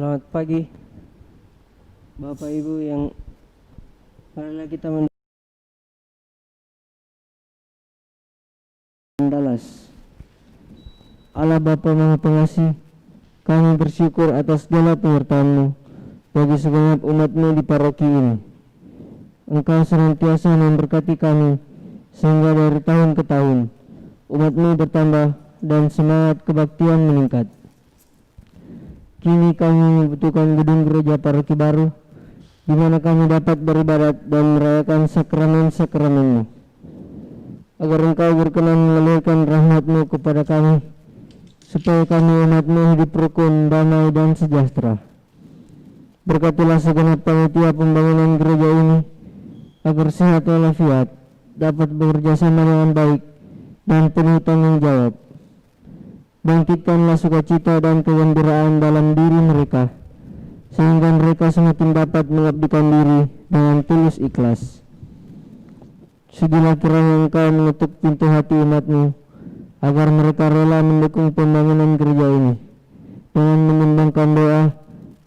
Selamat pagi Bapak Ibu yang marilah kita mendalas. Allah Bapa Maha Pengasih, kami bersyukur atas segala penyertaan-Mu bagi segenap umat-Mu di paroki ini. Engkau senantiasa memberkati kami sehingga dari tahun ke tahun umat-Mu bertambah dan semangat kebaktian meningkat. Kini kami membutuhkan gedung gereja paroki baru di mana kami dapat beribadat dan merayakan sakramen-sakramen-Mu, agar Engkau berkenan mengalirkan rahmat-Mu kepada kami, supaya kami umat-Mu hidup rukun, damai dan sejahtera. Berkatilah segenap panitia pembangunan gereja ini, agar sehat walafiat, dapat bekerja sama dengan baik dan penuh tanggung jawab. Bangkitkanlah sukacita dan kegembiraan dalam diri mereka, sehingga mereka semakin dapat mengabdikan diri dengan tulus ikhlas. Sudilah kiranya Engkau mengetuk pintu hati umat-Mu, agar mereka rela mendukung pembangunan gereja ini dengan menyumbangkan doa,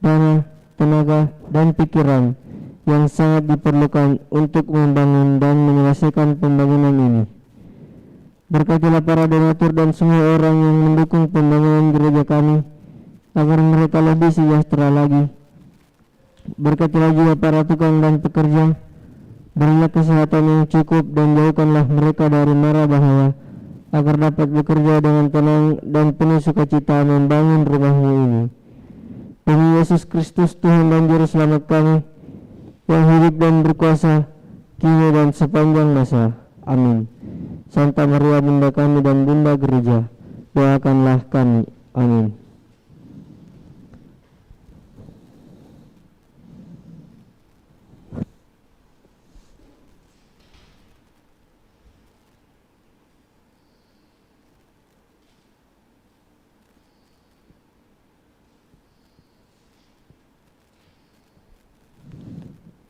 dana, tenaga, dan pikiran yang sangat diperlukan untuk membangun dan menyelesaikan pembangunan ini. Berkatilah para donatur dan semua orang yang mendukung pembangunan gereja kami, agar mereka lebih sejahtera lagi. Berkatilah juga para tukang dan pekerja, berilah kesehatan yang cukup dan jauhkanlah mereka dari mara bahaya, agar dapat bekerja dengan tenang dan penuh sukacita membangun rumah-Mu ini. Demi Yesus Kristus Tuhan dan Juru Selamat kami, yang hidup dan berkuasa kini dan sepanjang masa. Amin. Santa Maria Bunda kami dan Bunda Gereja, doakanlah kami. Amin.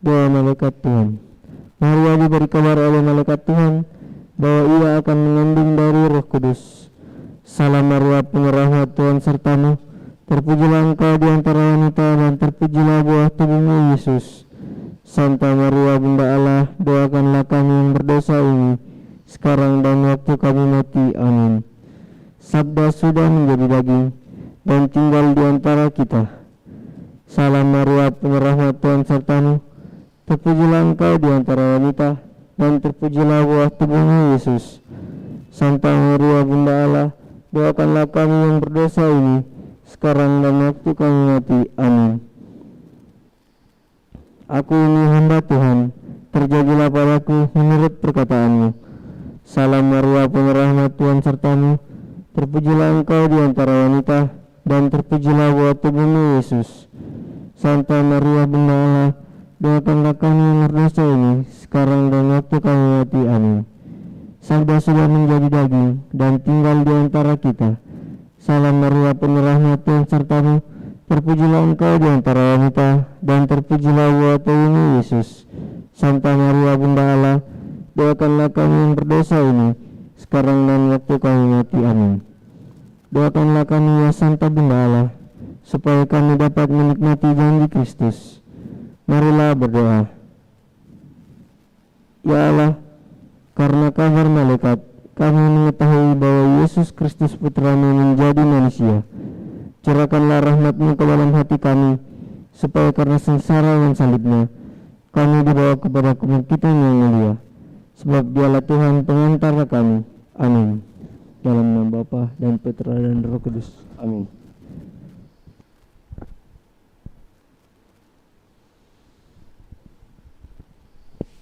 Doa malaikat Tuhan. Maria diberi kabar oleh malaikat Tuhan bahwa ia akan mengandung dari Roh Kudus. Salam Maria, penuh rahmat, Tuhan sertamu. Terpujilah engkau di antara wanita dan terpujilah buah tubuh-Mu Yesus. Santa Maria Bunda Allah, doakanlah kami yang berdosa ini, sekarang dan waktu kami mati. Amin. Sabda sudah menjadi daging dan tinggal di antara kita. Salam Maria, penuh rahmat, Tuhan sertamu. Terpujilah engkau di antara wanita dan terpujilah buah tubuh-Mu Yesus. Santa Maria Bunda Allah, doakanlah kami yang berdosa ini, sekarang dan waktu kami mati. Amin. Aku ini hamba Tuhan, terjadilah padaku menurut perkataan-Mu. Salam Maria, penuh rahmat, Tuhan sertamu. Terpujilah engkau di antara wanita dan terpujilah buah tubuh-Mu Yesus. Santa Maria Bunda Allah, doakanlah kami yang berdosa ini, sekarang dan waktu kami mati. Amin. Sabda sudah menjadi daging dan tinggal di antara kita. Salam Maria, penuh rahmat, Tuhan sertamu. Terpujilah engkau di antara wanita dan terpujilah buah tubuh-Mu Yesus. Santa Maria Bunda Allah, doakanlah kami yang berdosa ini, sekarang dan waktu kami mati. Amin. Doakanlah kami ya Santa Bunda Allah, supaya kami dapat menikmati janji Kristus. Marilah berdoa. Ya Allah, karena kabar malaikat, kami mengetahui bahwa Yesus Kristus Putra-Mu menjadi manusia. Curahkanlah rahmat-Mu ke dalam hati kami, supaya karena sengsara dan salibnya, kami dibawa kepada kebangkitan yang mulia. Sebab Dialah Tuhan pengantara kami. Amin. Dalam nama Bapa dan Putra dan Roh Kudus. Amin.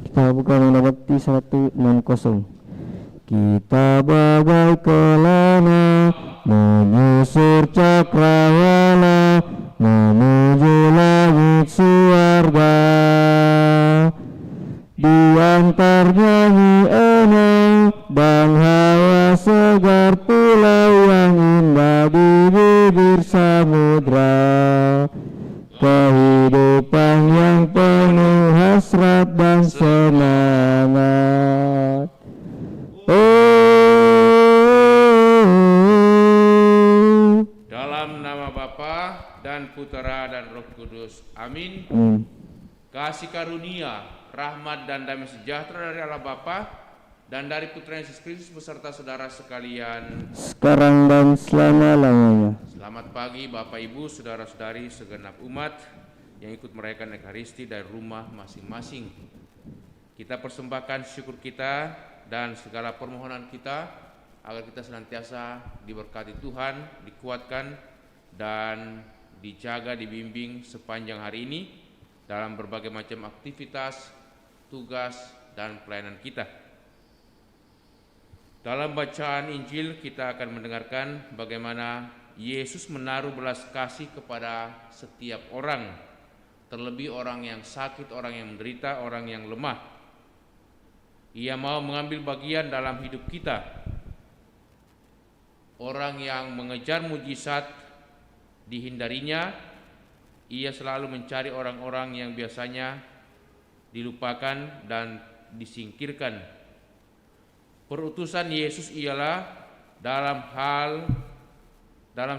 Kita buka Nanda Bakti 160. Kita bagai kelana menyusur cakrawala menuju langit surga. Diantar nyanyi enang dan hawa segar pulau yang indah di bibir samudra. Kehidupan yang penuh hasrat dan semangat. Dalam nama Bapa dan Putera dan Roh Kudus. Amin. Amin. Kasih karunia, rahmat dan damai sejahtera dari Allah Bapa dan dari Putra Yesus Kristus beserta saudara sekalian, sekarang dan selama-lamanya. Selamat pagi Bapak Ibu, saudara-saudari segenap umat yang ikut merayakan Ekaristi dari rumah masing-masing. Kita persembahkan syukur kita dan segala permohonan kita agar kita senantiasa diberkati Tuhan, dikuatkan dan dijaga, dibimbing sepanjang hari ini dalam berbagai macam aktivitas, tugas, dan pelayanan kita. Dalam bacaan Injil kita akan mendengarkan bagaimana Yesus menaruh belas kasih kepada setiap orang, terlebih orang yang sakit, orang yang menderita, orang yang lemah. Ia mau mengambil bagian dalam hidup kita. Orang yang mengejar mujizat dihindarinya, ia selalu mencari orang-orang yang biasanya dilupakan dan disingkirkan. Perutusan Yesus ialah dalam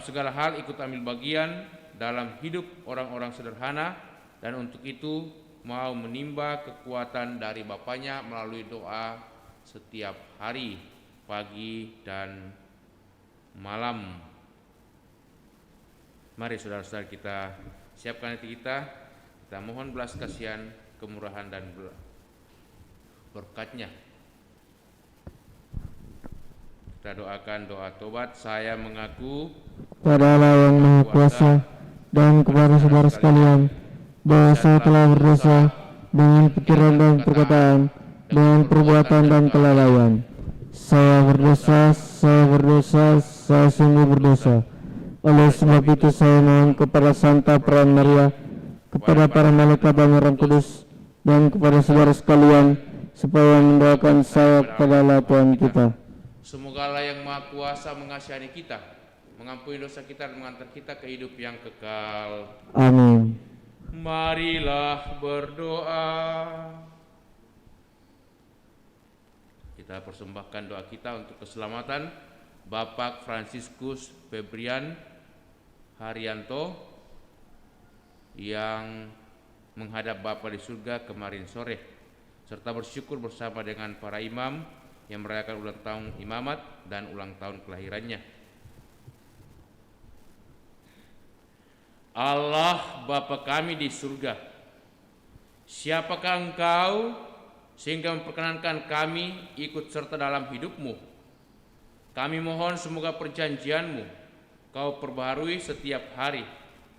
segala hal ikut ambil bagian dalam hidup orang-orang sederhana, dan untuk itu mau menimba kekuatan dari Bapaknya melalui doa setiap hari, pagi dan malam. Mari saudara-saudara kita siapkan hati kita mohon belas kasihan, kemurahan dan berkat-Nya. Kita doakan doa tobat. Saya mengaku Pada Allah yang Maha Kuasa dan kepada saudara sekalian, bahwa saya telah berdosa dengan pikiran dan perkataan, dengan perbuatan dan kelalaian. Saya berdosa, saya sungguh berdosa. Oleh sebab itu saya mohon kepada Santa Peran Maria, kepada para malaikat dan Roh Kudus, dan kepada saudara sekalian, supaya mendoakan saya kepada Allah Tuhan kita. Semoga Allah yang Maha Kuasa mengasihani kita, mengampuni dosa kita dan mengantar kita ke hidup yang kekal. Amin. Marilah berdoa. Kita persembahkan doa kita untuk keselamatan Bapak Fransiskus Febrian Haryanto yang menghadap Bapa di surga kemarin sore, serta bersyukur bersama dengan para imam yang merayakan ulang tahun imamat dan ulang tahun kelahirannya. Allah Bapa kami di surga, siapakah Engkau sehingga memperkenankan kami ikut serta dalam hidup-Mu? Kami mohon semoga perjanjian-Mu Kau perbaharui setiap hari,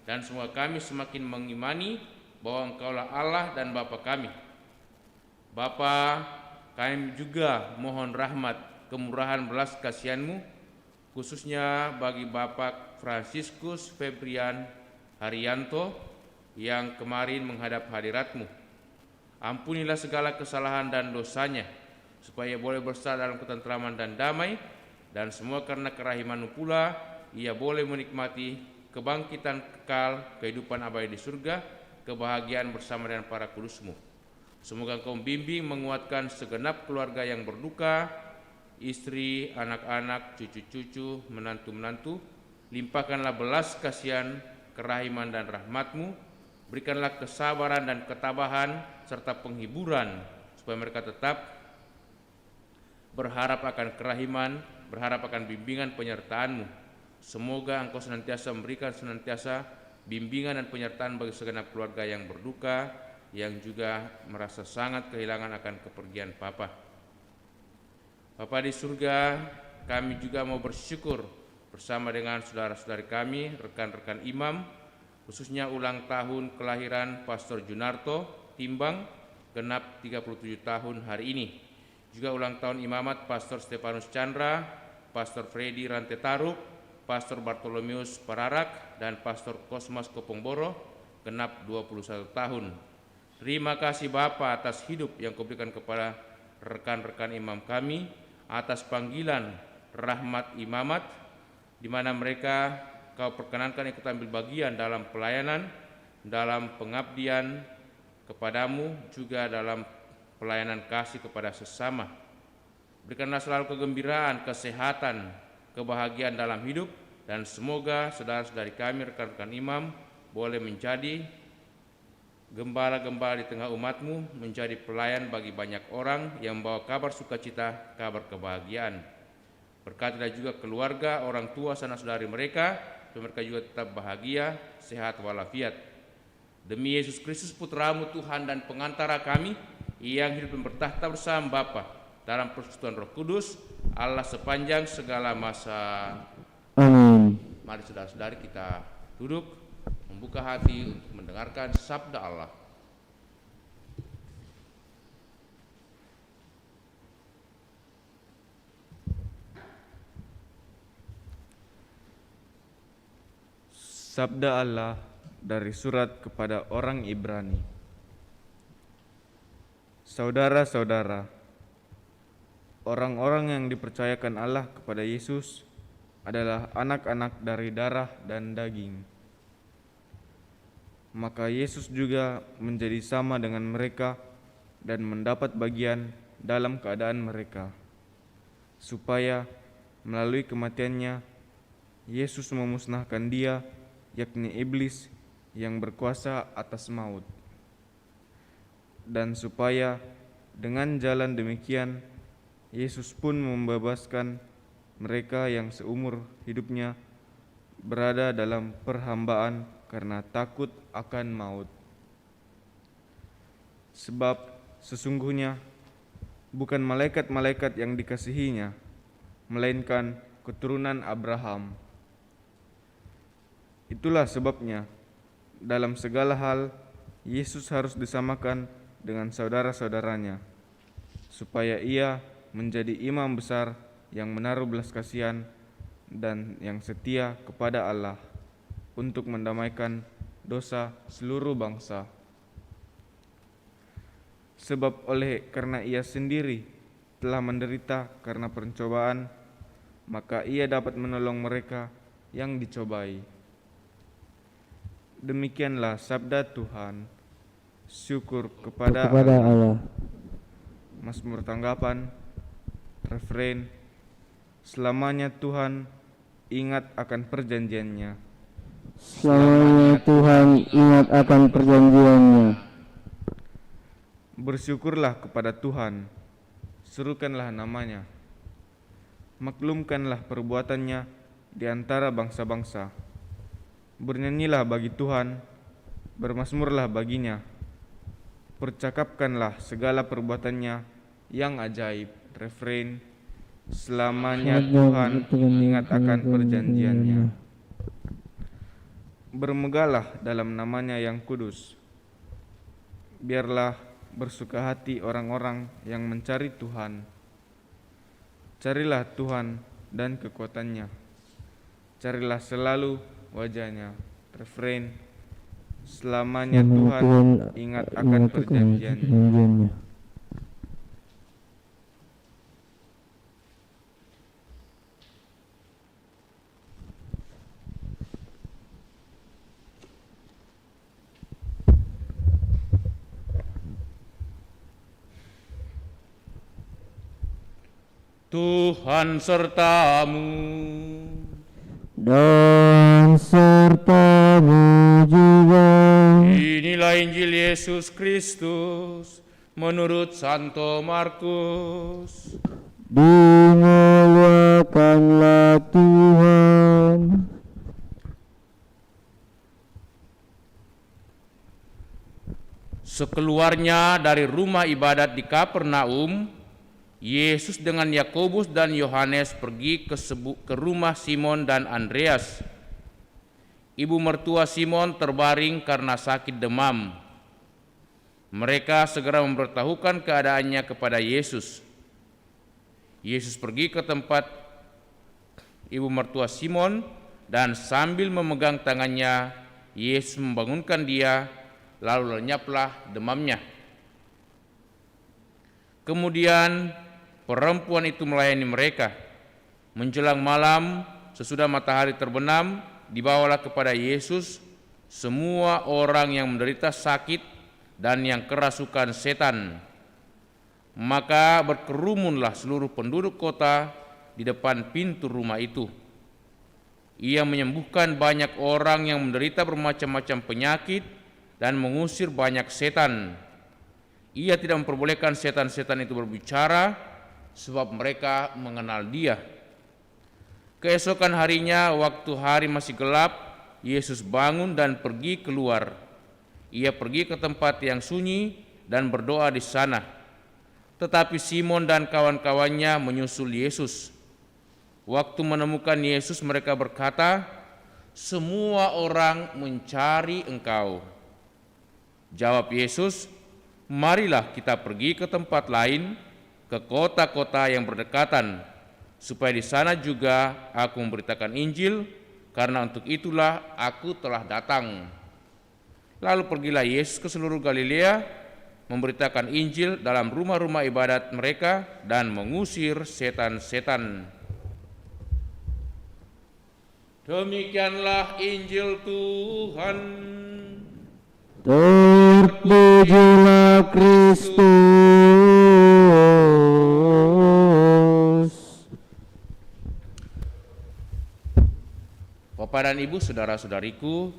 dan semoga kami semakin mengimani bahwa Engkaulah Allah dan Bapa kami. Bapa, kami juga mohon rahmat, kemurahan, belas kasihan-Mu, khususnya bagi Bapak Fransiskus Febrian Haryanto yang kemarin menghadap hadirat-Mu. Ampunilah segala kesalahan dan dosanya, supaya boleh bersama dalam ketentraman dan damai, dan semua karena kerahiman-Mu pula ia boleh menikmati kebangkitan kekal, kehidupan abadi di surga, kebahagiaan bersama dengan para kudus-Mu. Semoga Engkau membimbing, menguatkan segenap keluarga yang berduka, istri, anak-anak, cucu-cucu, menantu-menantu. Limpahkanlah belas kasihan, kerahiman dan rahmat-Mu. Berikanlah kesabaran dan ketabahan serta penghiburan, supaya mereka tetap berharap akan kerahiman, berharap akan bimbingan penyertaan-Mu. Semoga Engkau senantiasa memberikan bimbingan dan penyertaan bagi segenap keluarga yang berduka, yang juga merasa sangat kehilangan akan kepergian Bapa. Bapa di surga, kami juga mau bersyukur bersama dengan saudara-saudari kami, rekan-rekan imam, khususnya ulang tahun kelahiran Pastor Junarto Timbang, genap 37 tahun hari ini. Juga ulang tahun imamat Pastor Stefanus Chandra, Pastor Freddy Rantetaruk, Pastor Bartolomeus Pararak, dan Pastor Kosmas Kopongboro, genap 21 tahun. Terima kasih Bapa atas hidup yang Kau berikan kepada rekan-rekan imam kami, atas panggilan rahmat imamat, di mana mereka Kau perkenankan ikut ambil bagian dalam pelayanan, dalam pengabdian kepadamu, juga dalam pelayanan kasih kepada sesama. Berikanlah selalu kegembiraan, kesehatan, kebahagiaan dalam hidup, dan semoga saudara-saudari kami, rekan-rekan imam, boleh menjadi gembala-gembala di tengah umat-Mu, menjadi pelayan bagi banyak orang yang membawa kabar sukacita, kabar kebahagiaan. Berkatilah juga keluarga, orang tua, sanak saudari mereka, supaya mereka juga tetap bahagia, sehat walafiat. Demi Yesus Kristus Putra-Mu, Tuhan dan pengantara kami, yang hidup dan bertahta bersama Bapa dalam persekutuan Roh Kudus, Allah sepanjang segala masa. Amin. Mari saudara-saudari kita duduk, membuka hati untuk mendengarkan sabda Allah. Sabda Allah dari surat kepada orang Ibrani. Saudara-saudara, orang-orang yang dipercayakan Allah kepada Yesus adalah anak-anak dari darah dan daging. Maka Yesus juga menjadi sama dengan mereka dan mendapat bagian dalam keadaan mereka, supaya melalui kematiannya Yesus memusnahkan dia, yakni iblis yang berkuasa atas maut, dan supaya dengan jalan demikian Yesus pun membebaskan mereka yang seumur hidupnya berada dalam perhambaan karena takut akan maut. Sebab sesungguhnya bukan malaikat-malaikat yang dikasihinya, melainkan keturunan Abraham. Itulah sebabnya dalam segala hal Yesus harus disamakan dengan saudara-saudaranya, supaya ia menjadi imam besar yang menaruh belas kasihan dan yang setia kepada Allah untuk mendamaikan dosa seluruh bangsa. Sebab karena ia sendiri telah menderita karena pencobaan, maka ia dapat menolong mereka yang dicobai. Demikianlah sabda Tuhan. Syukur kepada Allah. Mazmur tanggapan, refrein. Selamanya Tuhan ingat akan perjanjiannya. Selamanya Tuhan ingat akan perjanjiannya. Bersyukurlah kepada Tuhan, serukanlah namanya. Maklumkanlah perbuatannya di antara bangsa-bangsa. Bernyanyilah bagi Tuhan, bermazmurlah baginya. Percakapkanlah segala perbuatannya yang ajaib. Refrain. Selamanya Tuhan ingat akan perjanjiannya. Bermegahlah dalam namanya yang kudus. Biarlah bersuka hati orang-orang yang mencari Tuhan. Carilah Tuhan dan kekuatannya. Carilah selalu wajahnya. Refrain. Selamanya Tuhan ingat akan perjanjiannya. Tuhan sertamu, Dan sertamu juga. Inilah Injil Yesus Kristus menurut Santo Markus. Dimuliakanlah Tuhan. Sekeluarnya dari rumah ibadat di Kapernaum, Yesus dengan Yakobus dan Yohanes pergi ke rumah Simon dan Andreas. Ibu mertua Simon terbaring karena sakit demam. Mereka segera memberitahukan keadaannya kepada Yesus. Yesus pergi ke tempat ibu mertua Simon dan sambil memegang tangannya, Yesus membangunkan dia, lalu lenyaplah demamnya. Kemudian perempuan itu melayani mereka. Menjelang malam, sesudah matahari terbenam, dibawalah kepada Yesus semua orang yang menderita sakit dan yang kerasukan setan. Maka berkerumunlah seluruh penduduk kota di depan pintu rumah itu. Ia menyembuhkan banyak orang yang menderita bermacam-macam penyakit dan mengusir banyak setan. Ia tidak memperbolehkan setan-setan itu berbicara, sebab mereka mengenal Dia. Keesokan harinya, waktu hari masih gelap, Yesus bangun dan pergi keluar. Ia pergi ke tempat yang sunyi dan berdoa di sana. Tetapi Simon dan kawan-kawannya menyusul Yesus. Waktu menemukan Yesus, mereka berkata, "Semua orang mencari Engkau." Jawab Yesus, "Marilah kita pergi ke tempat lain, ke kota-kota yang berdekatan, supaya di sana juga aku memberitakan Injil, karena untuk itulah aku telah datang." Lalu pergilah Yesus ke seluruh Galilea, memberitakan Injil dalam rumah-rumah ibadat mereka dan mengusir setan-setan. Demikianlah Injil Tuhan. Terpujilah Kristus. Bapak dan Ibu, saudara-saudariku,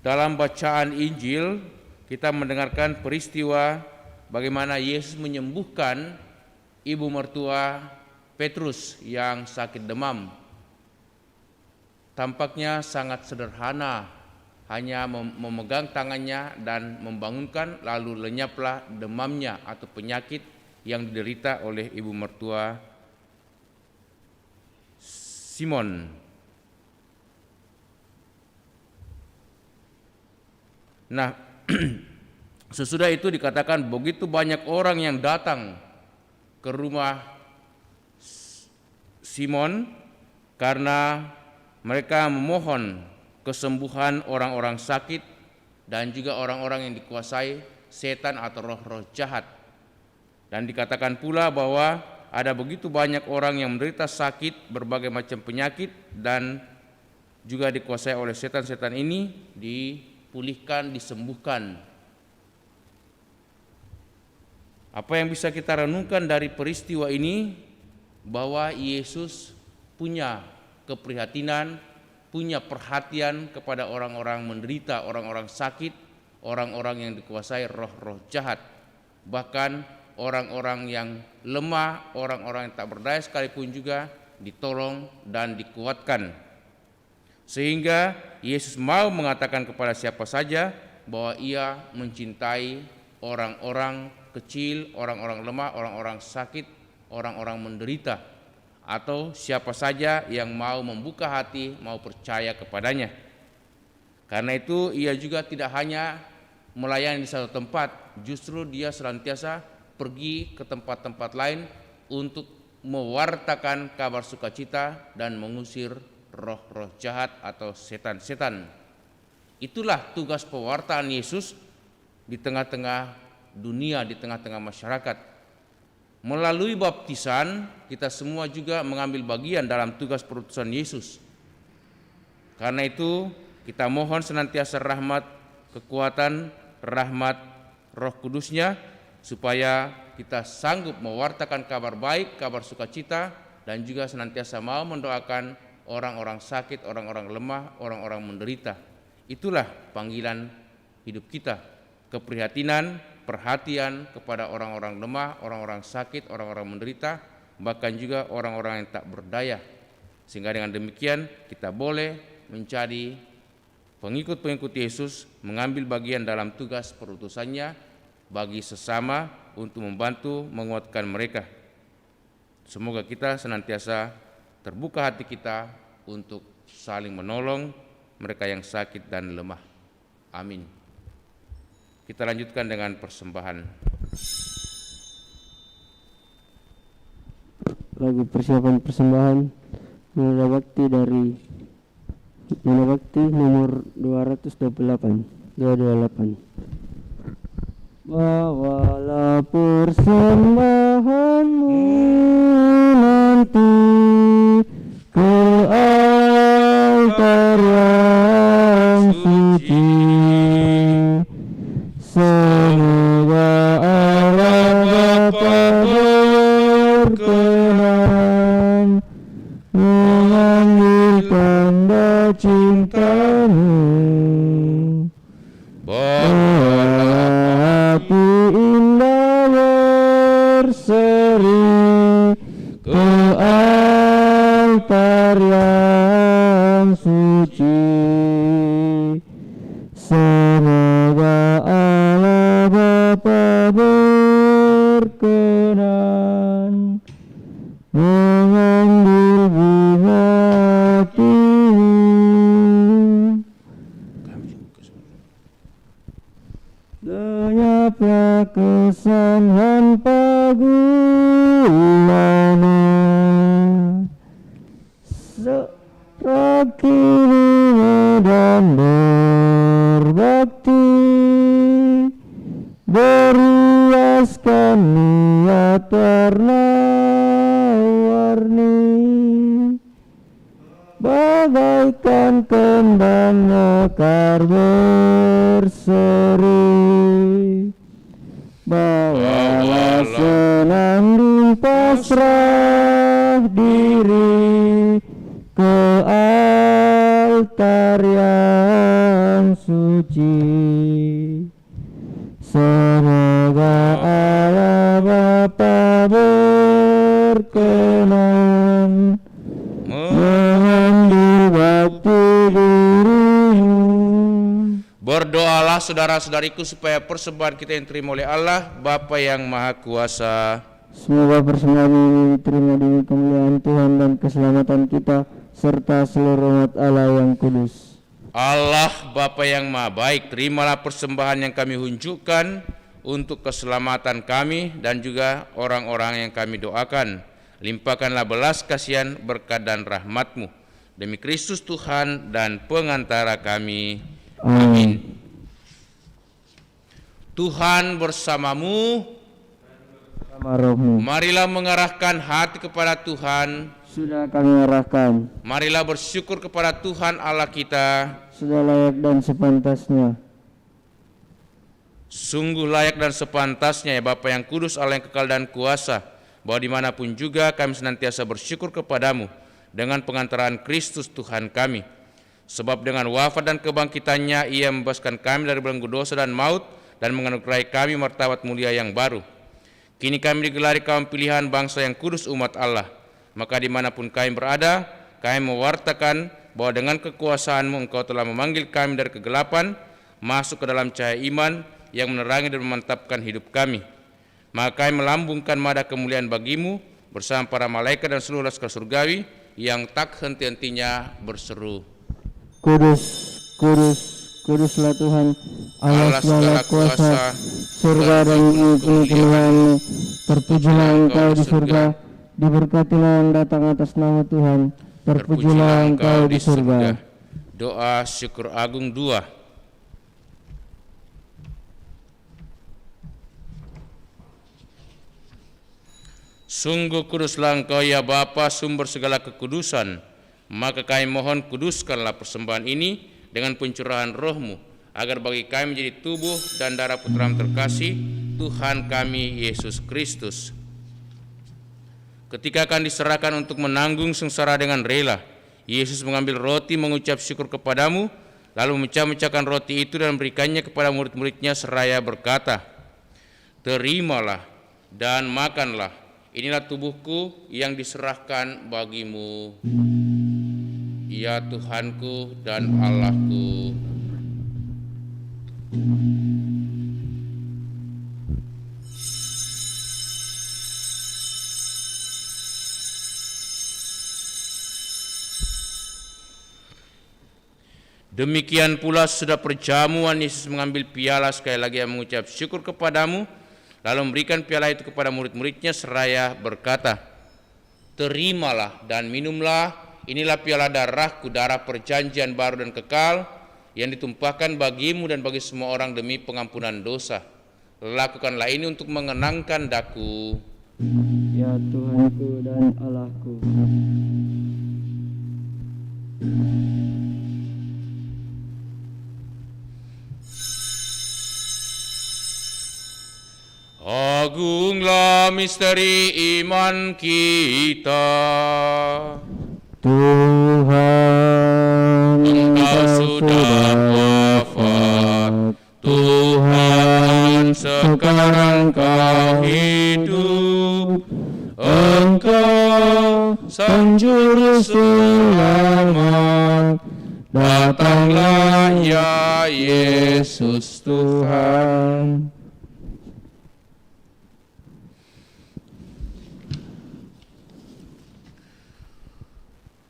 dalam bacaan Injil kita mendengarkan peristiwa bagaimana Yesus menyembuhkan ibu mertua Petrus yang sakit demam. Tampaknya sangat sederhana, hanya memegang tangannya dan membangunkan, lalu lenyaplah demamnya atau penyakit yang diderita oleh ibu mertua Simon. Nah, sesudah itu dikatakan begitu banyak orang yang datang ke rumah Simon karena mereka memohon kesembuhan orang-orang sakit dan juga orang-orang yang dikuasai setan atau roh-roh jahat. Dan dikatakan pula bahwa ada begitu banyak orang yang menderita sakit, berbagai macam penyakit, dan juga dikuasai oleh setan-setan ini, dipulihkan, disembuhkan. Apa yang bisa kita renungkan dari peristiwa ini? Bahwa Yesus punya keprihatinan, punya perhatian kepada orang-orang menderita, orang-orang sakit, orang-orang yang dikuasai roh-roh jahat, bahkan orang-orang yang lemah, orang-orang yang tak berdaya sekalipun juga ditolong dan dikuatkan. Sehingga Yesus mau mengatakan kepada siapa saja bahwa Ia mencintai orang-orang kecil, orang-orang lemah, orang-orang sakit, orang-orang menderita, atau siapa saja yang mau membuka hati, mau percaya kepadanya. Karena itu Ia juga tidak hanya melayani di satu tempat, justru Dia senantiasa pergi ke tempat-tempat lain untuk mewartakan kabar sukacita dan mengusir roh-roh jahat atau setan-setan. Itulah tugas pewartaan Yesus di tengah-tengah dunia, di tengah-tengah masyarakat. Melalui baptisan, kita semua juga mengambil bagian dalam tugas perutusan Yesus. Karena itu, kita mohon senantiasa rahmat, kekuatan, rahmat Roh Kudus-Nya, supaya kita sanggup mewartakan kabar baik, kabar sukacita, dan juga senantiasa mau mendoakan orang-orang sakit, orang-orang lemah, orang-orang menderita. Itulah panggilan hidup kita, keprihatinan, perhatian kepada orang-orang lemah, orang-orang sakit, orang-orang menderita, bahkan juga orang-orang yang tak berdaya. Sehingga dengan demikian kita boleh menjadi pengikut-pengikut Yesus, mengambil bagian dalam tugas perutusannya bagi sesama untuk membantu menguatkan mereka. Semoga kita senantiasa terbuka hati kita untuk saling menolong mereka yang sakit dan lemah. Amin. Kita lanjutkan dengan persembahan. Lagu persiapan persembahan Nada Bakti dari Nada Bakti nomor 228. Bawalah persembahanmu nanti ke altar yang suci. Semoga Allah Bapa berkenan mengambilkan Bawalah api indah berseri ke altar yang suci. Semoga Allah Bapa berkenan mengambil bunga hatimu. Lenyaplah kesan pagulana, serakirimu dan berbakti, berhiaskan niat warna-warni, bagaikan kembang mekar berseri. Bawalah senandung pasrah diri ke altar yang suci. Semoga Allah Bapa berkenan mengambil waktu dirimu. Berdoalah saudara-saudariku supaya persembahan kita yang diterima oleh Allah Bapa yang Maha Kuasa. Semoga persembahan ini diterima demi kemuliaan Tuhan dan keselamatan kita serta seluruh umat Allah yang kudus. Allah Bapa yang Maha Baik, terimalah persembahan yang kami unjukkan untuk keselamatan kami dan juga orang-orang yang kami doakan. Limpahkanlah belas kasihan, berkat dan rahmat-Mu. Demi Kristus Tuhan dan pengantara kami. Amin. Tuhan bersamamu. Sama rohmu. Marilah mengarahkan hati kepada Tuhan. Sudah kami arahkan. Marilah bersyukur kepada Tuhan Allah kita. Sudah layak dan sepantasnya. Sungguh layak dan sepantasnya ya Bapa yang kudus, Allah yang kekal dan kuasa, bahwa dimanapun juga kami senantiasa bersyukur kepadamu dengan pengantaran Kristus Tuhan kami. Sebab dengan wafat dan kebangkitannya Ia membebaskan kami dari belenggu dosa dan maut dan menganugerahi kami martabat mulia yang baru. Kini kami digelari kaum pilihan bangsa yang kudus umat Allah. Maka dimanapun kami berada, kami mewartakan bahwa dengan kekuasaan-Mu Engkau telah memanggil kami dari kegelapan masuk ke dalam cahaya iman yang menerangi dan memantapkan hidup kami. Maka kami melambungkan nada kemuliaan bagi-Mu bersama para malaikat dan seluruh laskar surgawi yang tak henti-hentinya berseru, Kudus, kudus, kuduslah Tuhan Allah segala kuasa, surga dan bumi penuh kemuliaan-Mu. Terpujilah Engkau di surga, diberkatilah yang datang atas nama Tuhan. Terpujilah Engkau di surga. Doa syukur agung 2. Sungguh kuduslah Engkau ya Bapa, sumber segala kekudusan. Maka kami mohon kuduskanlah persembahan ini dengan pencurahan roh-Mu, agar bagi kami menjadi tubuh dan darah Putra-Mu terkasih, Tuhan kami Yesus Kristus. Ketika akan diserahkan untuk menanggung sengsara dengan rela, Yesus mengambil roti, mengucap syukur kepadamu, lalu memecah-mecahkan roti itu dan memberikannya kepada murid-muridnya seraya berkata, "Terimalah dan makanlah, inilah tubuhku yang diserahkan bagimu." Ya Tuhanku dan Allahku. Demikian pula sudah perjamuan Yesus mengambil piala, sekali lagi yang mengucap syukur kepadamu, lalu memberikan piala itu kepada murid-muridnya seraya berkata, "Terimalah dan minumlah, inilah piala darahku, darah perjanjian baru dan kekal, yang ditumpahkan bagimu dan bagi semua orang demi pengampunan dosa. Lakukanlah ini untuk mengenangkan daku." Ya Tuhanku dan Allahku. Agunglah misteri iman kita. Tuhan, Engkau sudah wafat, Tuhan sekarang kau hidup. Engkau sang juru selamat, datanglah ya Yesus Tuhan.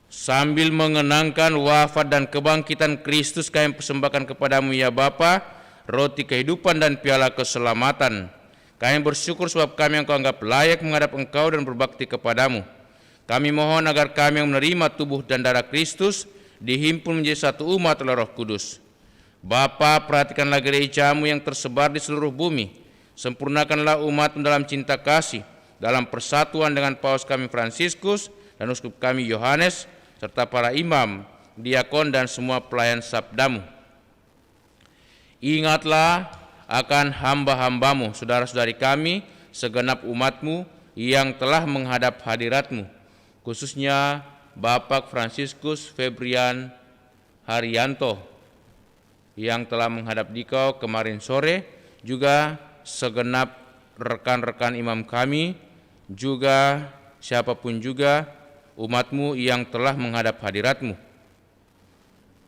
Sambil mengenangkan wafat dan kebangkitan Kristus, kami persembahkan kepadamu ya Bapa, roti kehidupan dan piala keselamatan. Kami bersyukur sebab kami Engkau anggap layak menghadap Engkau dan berbakti kepadamu. Kami mohon agar kami yang menerima tubuh dan darah Kristus dihimpun menjadi satu umat oleh Roh Kudus. Bapa, perhatikanlah gerejamu yang tersebar di seluruh bumi. Sempurnakanlah umatmu dalam cinta kasih, dalam persatuan dengan Paus kami Fransiskus dan Uskup kami Yohanes, serta para imam, diakon dan semua pelayan sabdamu. Ingatlah akan hamba-hambamu, saudara-saudari kami, segenap umatmu yang telah menghadap hadiratmu, khususnya Bapak Fransiskus Febrian Haryanto yang telah menghadap dikau kemarin sore, juga segenap rekan-rekan imam kami, juga siapapun juga umatmu yang telah menghadap hadiratmu,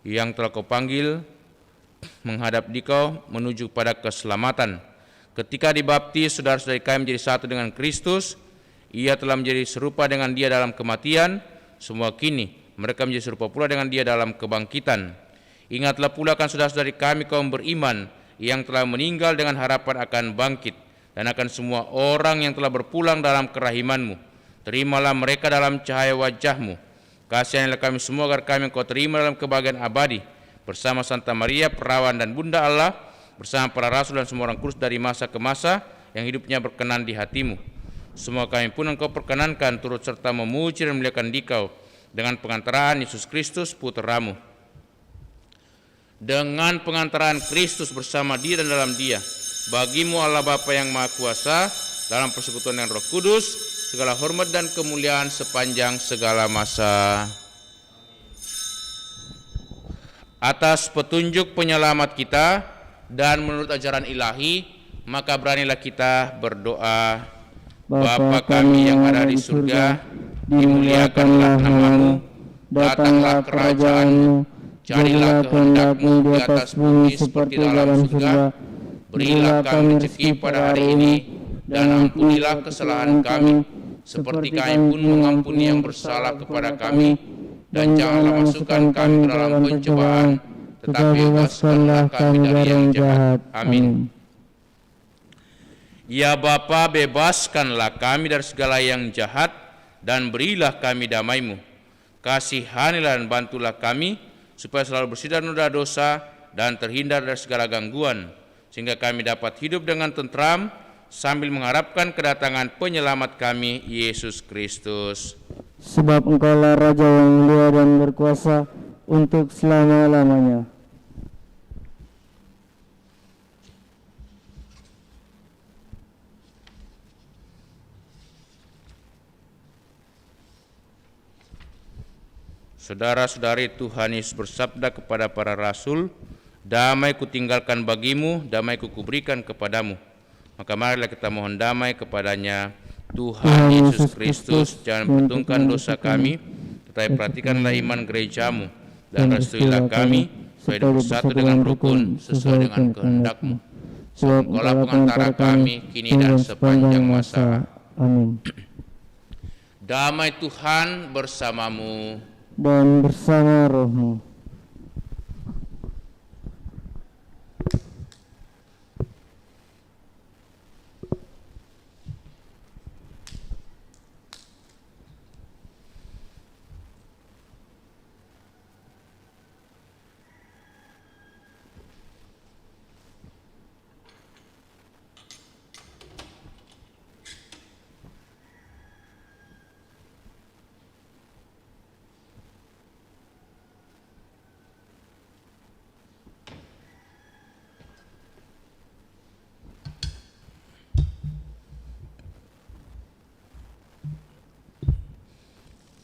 yang telah kau panggil menghadap dikau menuju pada keselamatan. Ketika dibaptis, saudara-saudari kami menjadi satu dengan Kristus. Ia telah menjadi serupa dengan Dia dalam kematian, semua kini mereka menjadi serupa pula dengan Dia dalam kebangkitan. Ingatlah pula akan saudara-saudari kami kaum beriman yang telah meninggal dengan harapan akan bangkit, dan akan semua orang yang telah berpulang dalam kerahiman-Mu. Terimalah mereka dalam cahaya wajah-Mu. Kasihanilah kami semua agar kami Engkau terima dalam kebahagiaan abadi, bersama Santa Maria Perawan dan Bunda Allah, bersama para rasul dan semua orang kudus dari masa ke masa yang hidupnya berkenan di hati-Mu. Semua kami pun Engkau perkenankan turut serta memuji dan memuliakan Dikau dengan pengantaraan Yesus Kristus Putra-Mu. Dengan pengantaraan Kristus bersama Dia dan dalam Dia, bagi-Mu Allah Bapa yang Maha Kuasa, dalam persekutuan yang Roh Kudus, segala hormat dan kemuliaan sepanjang segala masa. Atas petunjuk penyelamat kita dan menurut ajaran ilahi, maka beranilah kita berdoa. Bapa kami yang ada di surga, dimuliakanlah nama-Mu, datanglah kerajaan-Mu, jadilah kehendak-Mu di atas bumi seperti dalam surga. Berilah kami rezeki pada hari ini, dan ampunilah kesalahan kami, seperti kami pun mengampuni yang bersalah kepada kami. Dan janganlah masukkan kami ke dalam pencobaan, tetapi bebaskanlah kami dari yang jahat. Amin. Ya Bapa, bebaskanlah kami dari segala yang jahat, dan berilah kami damai-Mu. Kasihanilah dan bantulah kami, supaya selalu bersih dari noda dosa, dan terhindar dari segala gangguan, sehingga kami dapat hidup dengan tentram, sambil mengharapkan kedatangan penyelamat kami, Yesus Kristus. Sebab Engkaulah Raja yang mulia dan berkuasa untuk selama-lamanya. Saudara-saudari, Tuhan Yesus bersabda kepada para rasul, damai kutinggalkan bagimu, damai kuberikan kepadamu. Maka marilah kita mohon damai kepadanya. Tuhan Yesus Kristus, jangan perhitungkan dosa kami, tetapi perhatikanlah iman gereja-Mu, dan restuilah kami, supaya hidup bersatu dengan rukun, sesuai dengan kehendak-Mu. Sebab Engkaulah pengantara kami, kini dan sepanjang masa. Amin. Damai Tuhan bersamamu. Dan bersama rohmu.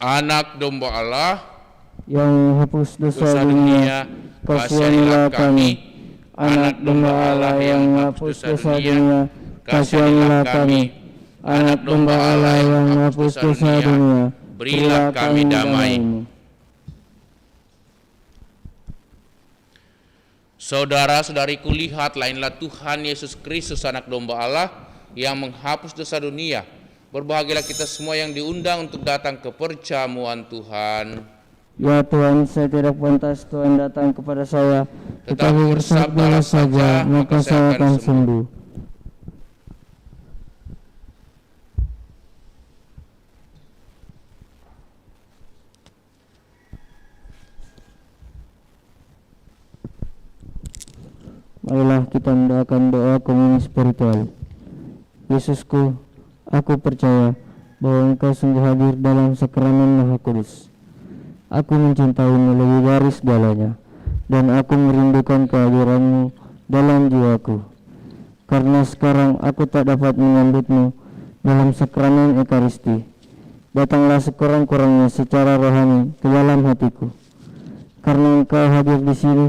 Anak domba Allah yang menghapus dosa dunia, kasihanilah kami. Anak domba Allah yang menghapus dosa dunia, kasihanilah kami. Anak domba Allah yang menghapus dosa dunia, berilah kami damai. Saudara-saudariku, lihat, lainlah Tuhan Yesus Kristus, anak domba Allah yang menghapus dosa dunia. Berbahagialah kita semua yang diundang untuk datang ke perjamuan Tuhan. Ya Tuhan, saya tidak pantas Tuhan datang kepada saya, Tetapi bersabdalah saja, maka saya akan sembuh. Marilah kita mendoakan doa komunion spiritual. Yesusku, aku percaya bahwa Engkau sungguh hadir dalam sakramen Maha Kudus. Aku mencintaimu lebih dari segalanya, dan aku merindukan kehadiranmu dalam jiwaku. Karena sekarang aku tak dapat menyambutmu dalam sakramen Ekaristi. Datanglah sekurang-kurangnya secara rohani ke dalam hatiku. Karena Engkau hadir di sini,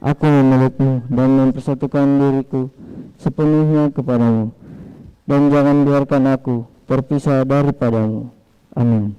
aku memelukmu dan mempersatukan diriku sepenuhnya kepadamu. Dan jangan biarkan aku terpisah daripadamu. Amin.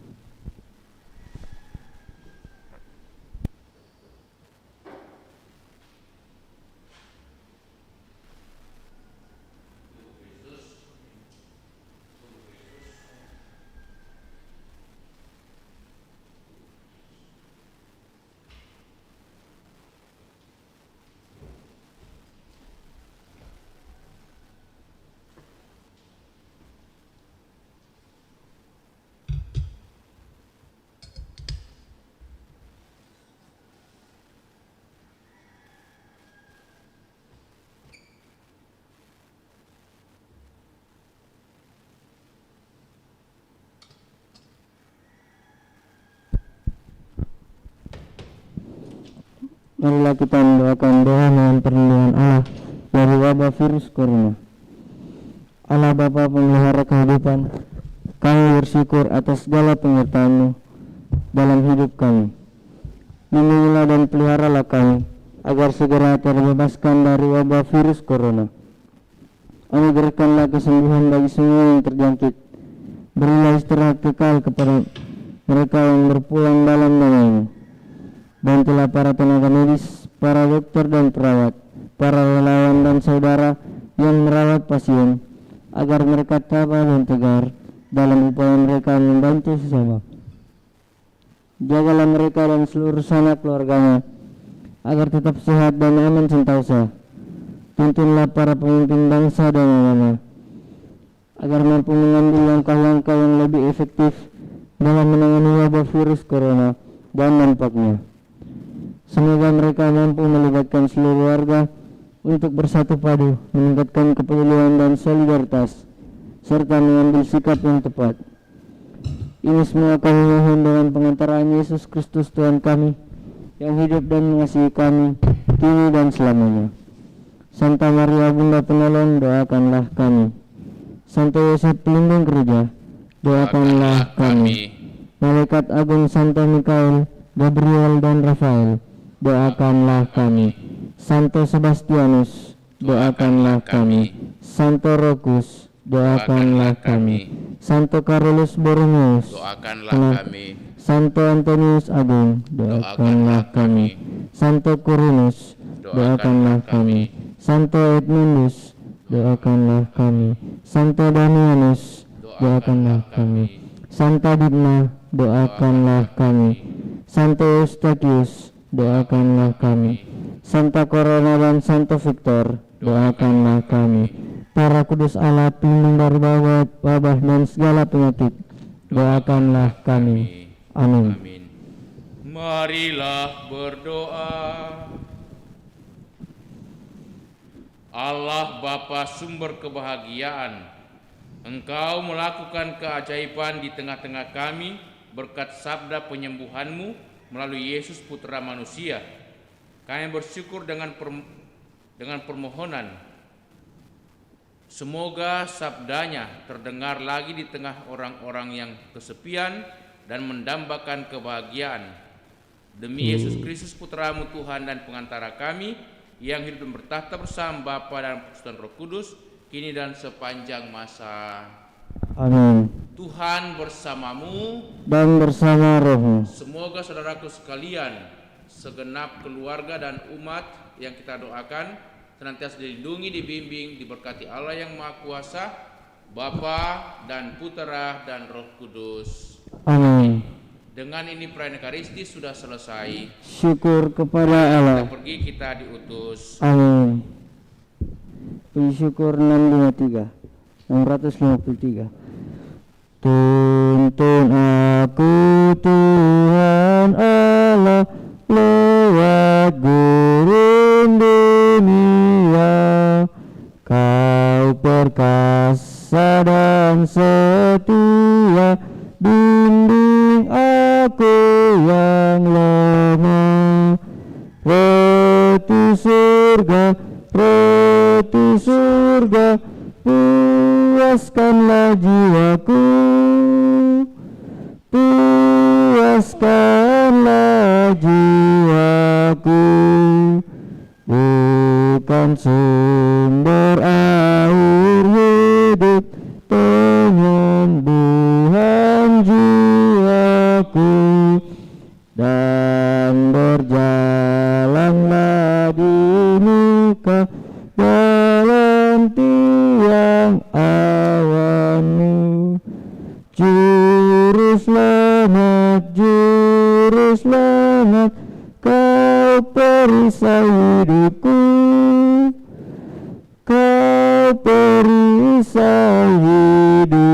Marilah kita mendoakan doa dengan perlindungan Allah dari wabah virus corona. Allah Bapa pemelihara kehidupan, kami bersyukur atas segala penyertaan-Mu dalam hidup kami. Lindungilah dan peliharalah kami agar segera terbebaskan dari wabah virus corona. Anugerahkanlah kesembuhan bagi semua yang terjangkit. Berilah istirahat kekal kepada mereka yang berpulang dalam nama-Mu. Bantulah para tenaga medis, para dokter dan perawat, para relawan dan saudara yang merawat pasien, agar mereka tabah dan tegar dalam upaya mereka membantu sesama. Jagalah mereka dan seluruh sanak keluarganya, agar tetap sehat dan aman sentosa. Tuntunlah para pemimpin bangsa dan agama, agar mampu mengambil langkah-langkah yang lebih efektif dalam menangani wabah virus corona dan dampaknya. Semoga mereka mampu melibatkan seluruh warga untuk bersatu padu, meningkatkan kepedulian dan solidaritas, serta mengambil sikap yang tepat. Ini semua kami mohon dengan pengantaraan Yesus Kristus Tuhan kami, yang hidup dan mengasihi kami, kini dan selamanya. Santa Maria Bunda Penolong, doakanlah kami. Santo Yosef Pelindung Gereja, doakanlah kami. Malaikat Agung Santo Mikael, Gabriel dan Rafael, doakanlah kami. Santo Sebastianus, doakanlah kami. Santo Rokus, doakanlah kami. Santo Carolus Borromeus, Doakanlah kami. Santo Antonius Agung, doakanlah kami. Santo Qurinus, doakanlah kami. Santo Edmundus, doakanlah kami. Santo Damianus, doakanlah kami. Santa Digna, doakanlah kami. Santo Eustachius, doakanlah kami. Santa Corona dan Santo Victor, doakanlah kami. Para kudus Allah, pelindung dari wabah dan segala penyakit, doakanlah kami. Amin. Amin. Marilah berdoa. Allah Bapa sumber kebahagiaan, Engkau melakukan keajaiban di tengah-tengah kami berkat sabda penyembuhan-Mu melalui Yesus Putra Manusia. Kami bersyukur dengan permohonan, semoga sabdanya terdengar lagi di tengah orang-orang yang kesepian dan mendambakan kebahagiaan. Demi Yesus Kristus Putramu Tuhan dan pengantara kami, yang hidup dan bertahta bersama Bapa dan Persekutuan Roh Kudus, kini dan sepanjang masa. Amin. Tuhan bersamamu, Dan bersama rohmu. semoga saudaraku sekalian, segenap keluarga dan umat yang kita doakan senantiasa dilindungi, dibimbing, diberkati Allah yang Maha Kuasa, Bapa dan Putera dan Roh Kudus. Amin. Dengan ini perayaan Ekaristi sudah selesai. Syukur kepada Allah. Kita pergi, kita diutus. Amin. Puji syukur 653. Tuntun aku Tuhan Allah lewat gurun dunia. Kau perkasa dan setia, bimbing aku yang lemah. Roti surga, puaskanlah jiwaku, puaskanlah jiwaku. Bukan sumber air hidup, penyembuhan jiwaku. Dan berjalanlah di muka dalam tiang awanmu. Juru selamat, kau perisai hidupku, kau perisai hidupku.